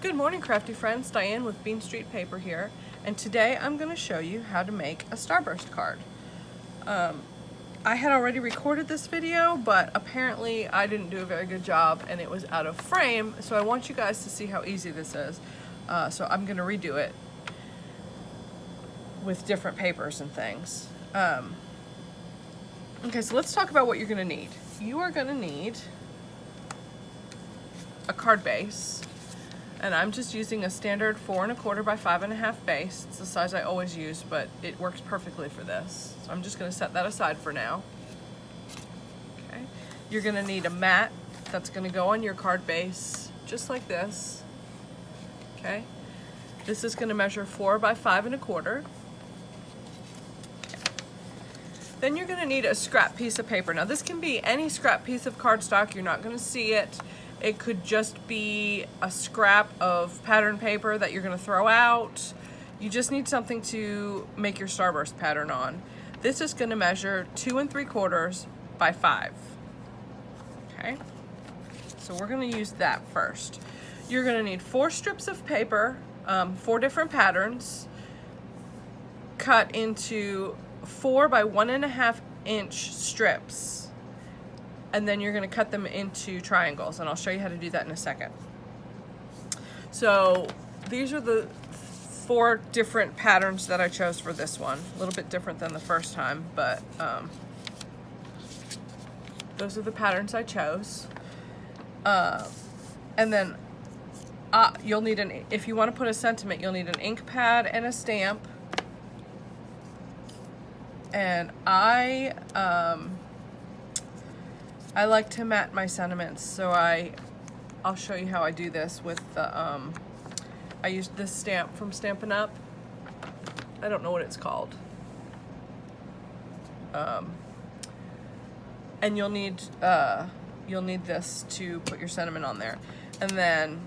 Good morning, crafty friends. Diane with Bean Street Paper here, and today I'm going to show you how to make a Starburst card. I had already recorded this video, but apparently I didn't do a very good job and it was out of frame, so I want you guys to see how easy this is. So I'm going to redo it with different papers and things. Okay, so let's talk about what you're going to need. You are going to need a card base. And I'm just using a standard 4 1/4 by 5 1/2 base. It's the size I always use, but it works perfectly for this. So I'm just going to set that aside for now. Okay. You're going to need a mat that's going to go on your card base, just like this. Okay. This is going to measure 4 by 5 1/4. Then you're going to need a scrap piece of paper. Now this can be any scrap piece of cardstock. You're not going to see it. It could just be a scrap of pattern paper that you're going to throw out. You just need something to make your Starburst pattern on. This is going to measure 2 3/4 by 5. Okay, so we're going to use that first. You're going to need 4 strips of paper, 4 different patterns, cut into 4 by 1 1/2 inch strips. And then you're going to cut them into triangles, and I'll show you how to do that in a second. So these are the 4 different patterns that I chose for this one. A little bit different than the first time, but those are the patterns I chose. And then you'll need if you want to put a sentiment, you'll need an ink pad and a stamp. And I like to mat my sentiments, so I'll show you how I do this with the, I used this stamp from Stampin' Up. I don't know what it's called. And you'll need this to put your sentiment on there. And then,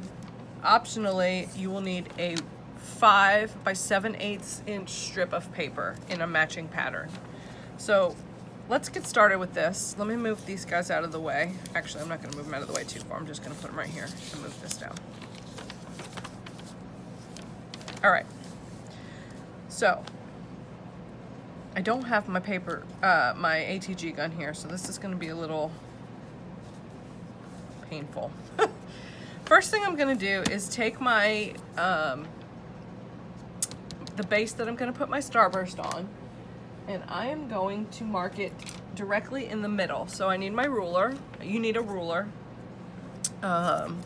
optionally, you will need a 5 by 7/8 inch strip of paper in a matching pattern. So, let's get started with this. Let me move these guys out of the way. Actually, I'm not going to move them out of the way too far. I'm just going to put them right here and move this down. All right. So, I don't have my paper, my ATG gun here, so this is going to be a little painful. First thing I'm going to do is take my, the base that I'm going to put my Starburst on, and I am going to mark it directly in the middle. So I need my ruler. You need a ruler. And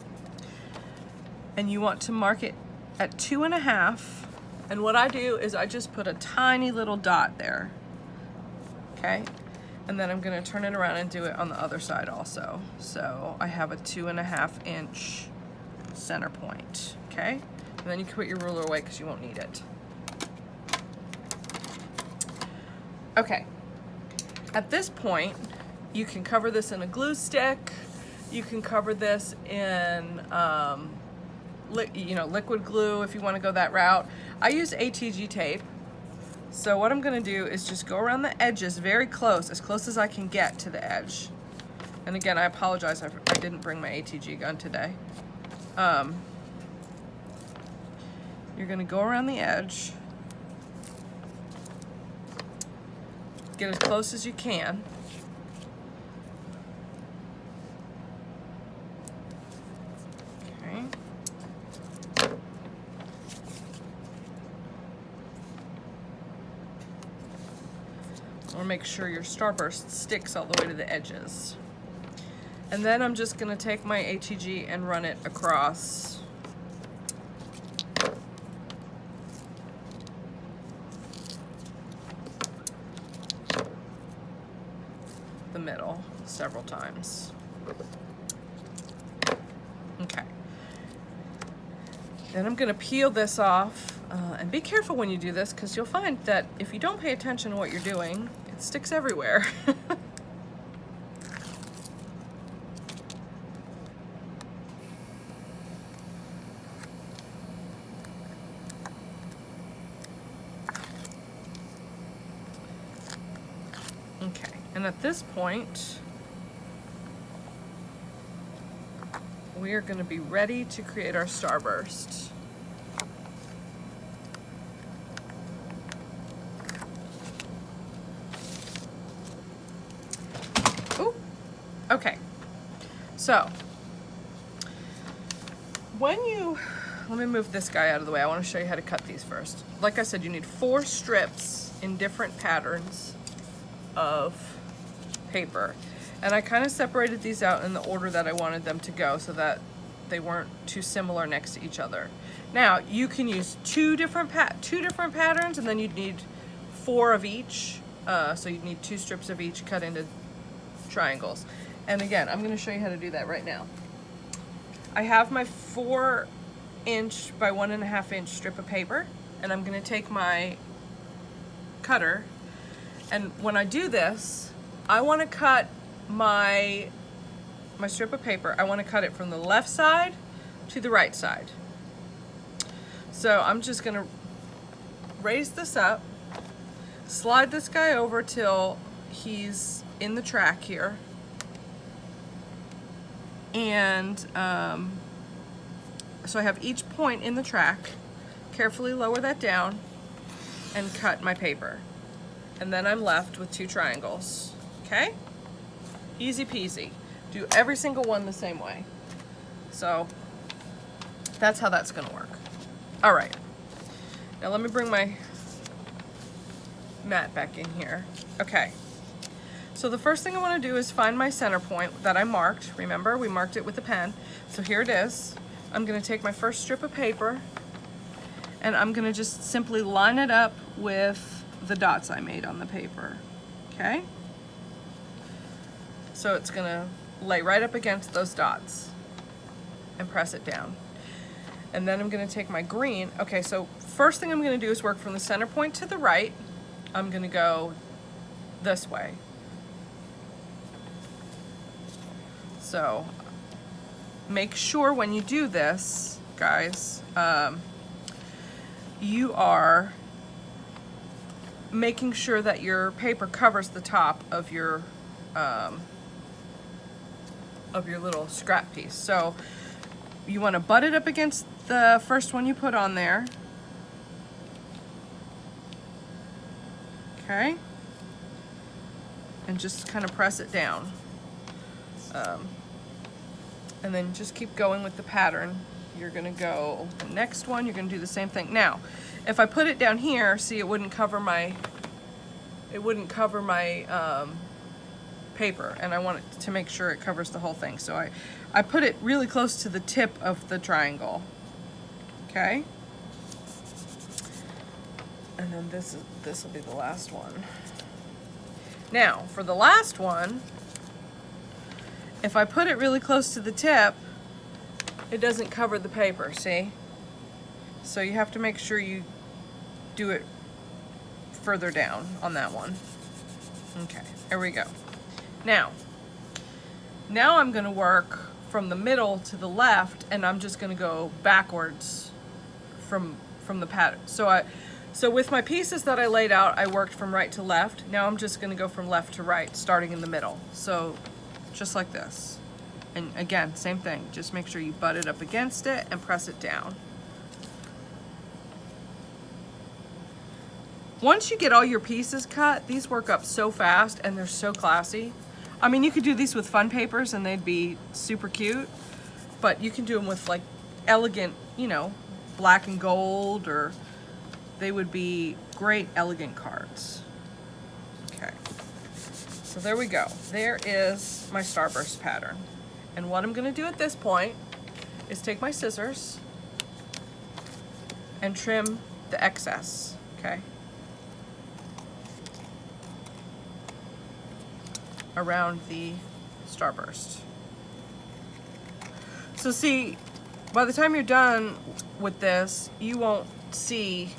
you want to mark it at 2 1/2. And what I do is I just put a tiny little dot there. Okay? And then I'm going to turn it around and do it on the other side also. So I have a 2 1/2 inch center point. Okay? And then you can put your ruler away because you won't need it. Okay, at this point, you can cover this in a glue stick. You can cover this in, liquid glue if you want to go that route. I use ATG tape. So what I'm going to do is just go around the edges very close, as close as I can get to the edge. And again, I apologize, I didn't bring my ATG gun today. You're going to go around the edge. Get as close as you can. Okay. Or make sure your Starburst sticks all the way to the edges. And then I'm just going to take my ATG and run it across the middle several times. Okay. Then I'm going to peel this off, and be careful when you do this, because you'll find that if you don't pay attention to what you're doing, it sticks everywhere. Okay, and at this point, we are going to be ready to create our starburst. Ooh, okay. So, let me move this guy out of the way. I want to show you how to cut these first. Like I said, you need 4 strips in different patterns of paper. And I kind of separated these out in the order that I wanted them to go so that they weren't too similar next to each other. Now, you can use two different patterns, and then you'd need 4 of each. So you'd need 2 strips of each cut into triangles. And again, I'm going to show you how to do that right now. I have my 4" by 1.5" strip of paper, and I'm going to take my cutter, and when I do this, I want to cut my strip of paper, I want to cut it from the left side to the right side. So I'm just going to raise this up, slide this guy over till he's in the track here, and so I have each point in the track, carefully lower that down and cut my paper. And then I'm left with 2 triangles, okay? Easy peasy. Do every single one the same way. So that's how that's gonna work. All right, now let me bring my mat back in here. Okay, so the first thing I wanna do is find my center point that I marked. Remember, we marked it with a pen. So here it is. I'm gonna take my first strip of paper and I'm gonna just simply line it up with the dots I made on the paper, okay? So it's gonna lay right up against those dots and press it down. And then I'm gonna take my green. Okay, so first thing I'm gonna do is work from the center point to the right. I'm gonna go this way. So make sure when you do this, guys, you are making sure that your paper covers the top of your little scrap piece. So you want to butt it up against the first one you put on there. Okay? And just kind of press it down. And then just keep going with the pattern. You're gonna go the next one, you're gonna do the same thing. Now, if I put it down here, see, it wouldn't cover my paper, and I want it to make sure it covers the whole thing. So I put it really close to the tip of the triangle. Okay? And then this will be the last one. Now, for the last one, if I put it really close to the tip, it doesn't cover the paper, see? So you have to make sure you do it further down on that one. Okay, here we go. Now I'm gonna work from the middle to the left, and I'm just gonna go backwards from the pattern. So with my pieces that I laid out, I worked from right to left. Now I'm just gonna go from left to right, starting in the middle. So just like this. And again, same thing. Just make sure you butt it up against it and press it down. Once you get all your pieces cut, these work up so fast and they're so classy. I mean, you could do these with fun papers and they'd be super cute, but you can do them with like elegant, you know, black and gold, or they would be great elegant cards. Okay, so there we go. There is my Starburst pattern. And what I'm gonna do at this point is take my scissors and trim the excess, okay? Around the Starburst. So see, by the time you're done with this, you won't see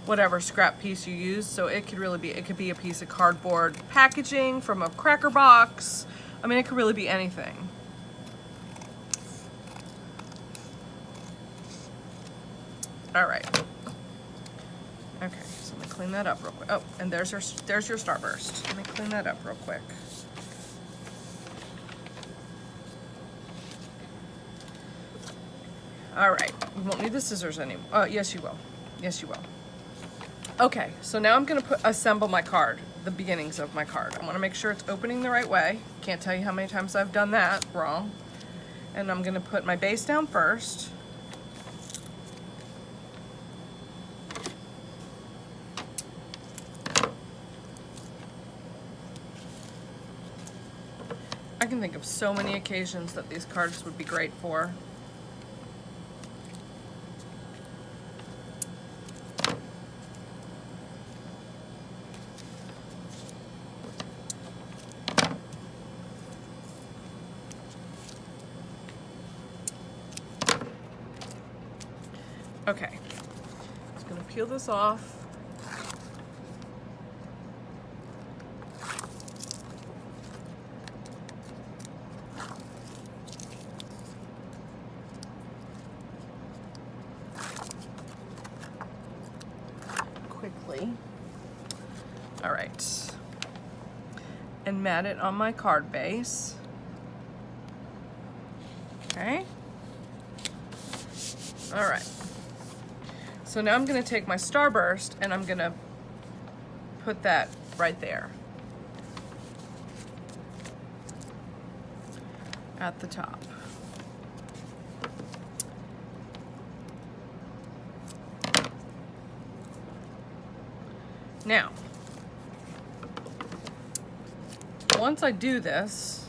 whatever scrap piece you use. So it could be a piece of cardboard packaging from a cracker box. I mean, it could really be anything. All right. Okay, so let me clean that up real quick. Oh, and there's your Starburst. Let me clean that up real quick. All right, you won't need the scissors anymore. Yes, you will. Yes, you will. Okay, so now I'm gonna assemble my card, the beginnings of my card. I wanna make sure it's opening the right way. Can't tell you how many times I've done that wrong. And I'm gonna put my base down first. I can think of so many occasions that these cards would be great for. Okay, just gonna peel this off. Quickly. All right, and mat it on my card base. Okay. All right. So now I'm gonna take my Starburst and I'm gonna put that right there at the top. Now, once I do this,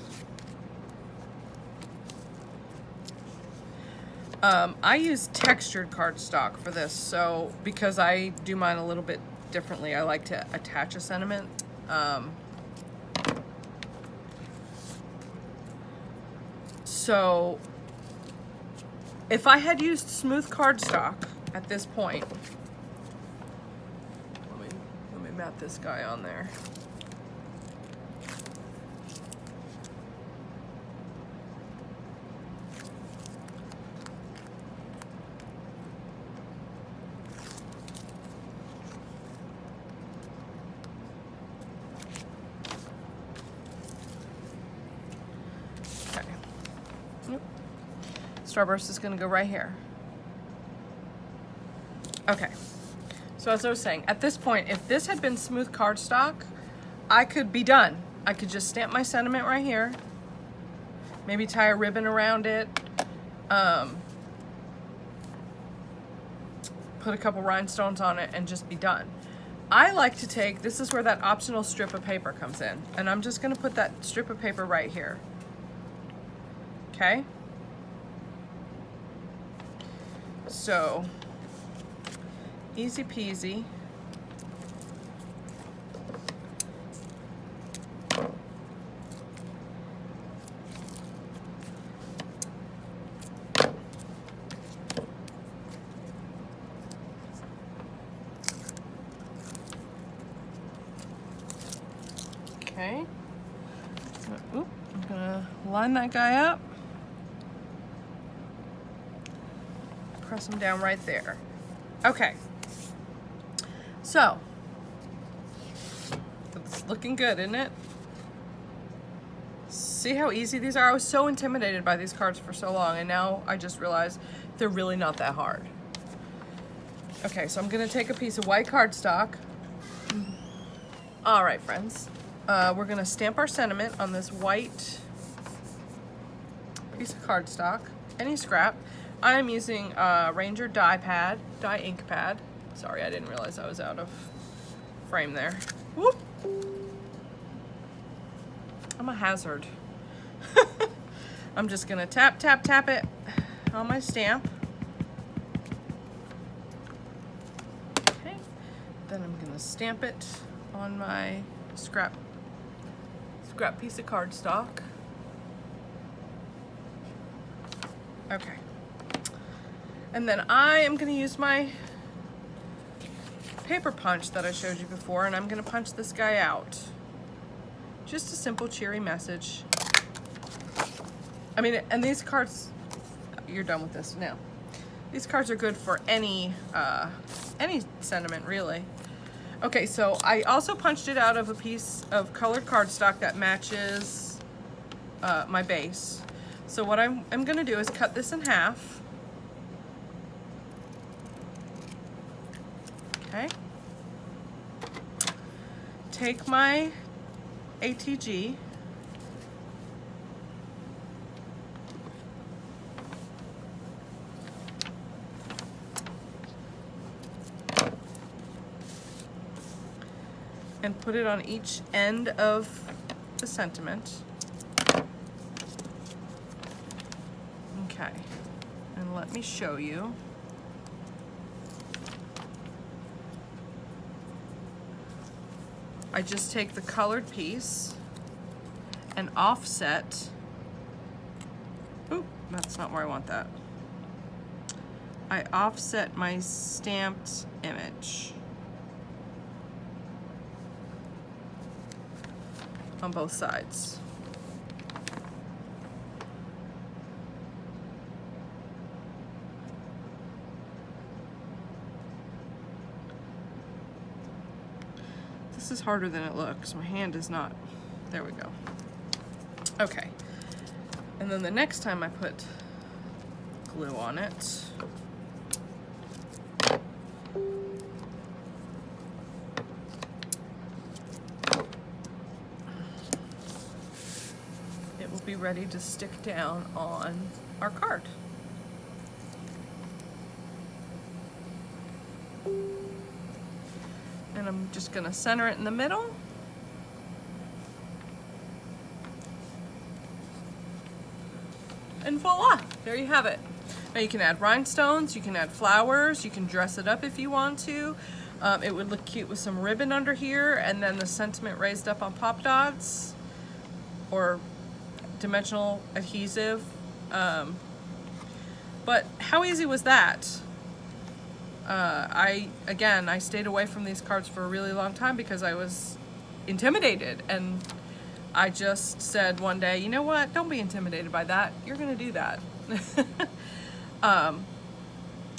I use textured cardstock for this, so because I do mine a little bit differently, I like to attach a sentiment. So if I had used smooth cardstock at this point, let me mat this guy on there. Starburst is gonna go right here. Okay, so as I was saying, at this point, if this had been smooth cardstock, I could be done. I could just stamp my sentiment right here, maybe tie a ribbon around it, put a couple rhinestones on it and just be done. I like to take, this is where that optional strip of paper comes in, and I'm just gonna put that strip of paper right here, okay? So, easy peasy. Okay. Oop, I'm gonna line that guy up. Press them down right there. Okay. So, it's looking good, isn't it? See how easy these are? I was so intimidated by these cards for so long, and now I just realized they're really not that hard. Okay, so I'm gonna take a piece of white cardstock. All right, friends. We're gonna stamp our sentiment on this white piece of cardstock, any scrap. I'm using Ranger die ink pad. Sorry, I didn't realize I was out of frame there. Whoop. I'm a hazard. I'm just gonna tap, tap, tap it on my stamp. Okay, then I'm gonna stamp it on my scrap piece of cardstock. Okay. And then I am going to use my paper punch that I showed you before, and I'm going to punch this guy out. Just a simple, cheery message. I mean, and these cards, you're done with this now. These cards are good for any sentiment, really. Okay, so I also punched it out of a piece of colored cardstock that matches my base. So what I'm going to do is cut this in half. Okay. Take my ATG, and put it on each end of the sentiment. Okay, and let me show you. I just take the colored piece and offset. Oop, that's not where I want that. I offset my stamped image on both sides. This is harder than it looks. My hand is not. There we go. Okay. And then the next time I put glue on it, it will be ready to stick down on our card. And I'm just gonna center it in the middle. And voila, there you have it. Now you can add rhinestones, you can add flowers, you can dress it up if you want to. It would look cute with some ribbon under here and then the sentiment raised up on pop dots or dimensional adhesive. But how easy was that? I stayed away from these cards for a really long time because I was intimidated, and I just said one day, you know what, don't be intimidated by that, you're gonna do that.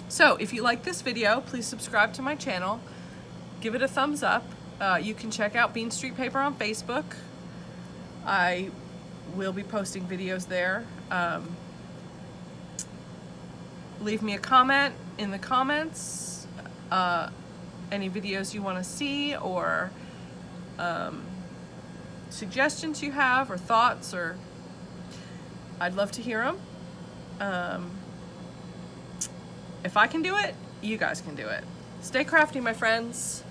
So if you like this video, please subscribe to my channel, give it a thumbs up. You can check out Bean Street Paper on Facebook. I will be posting videos there. Leave me a comment in the comments, any videos you want to see, or suggestions you have, or thoughts, or I'd love to hear them. If I can do it, you guys can do it. Stay crafty, my friends.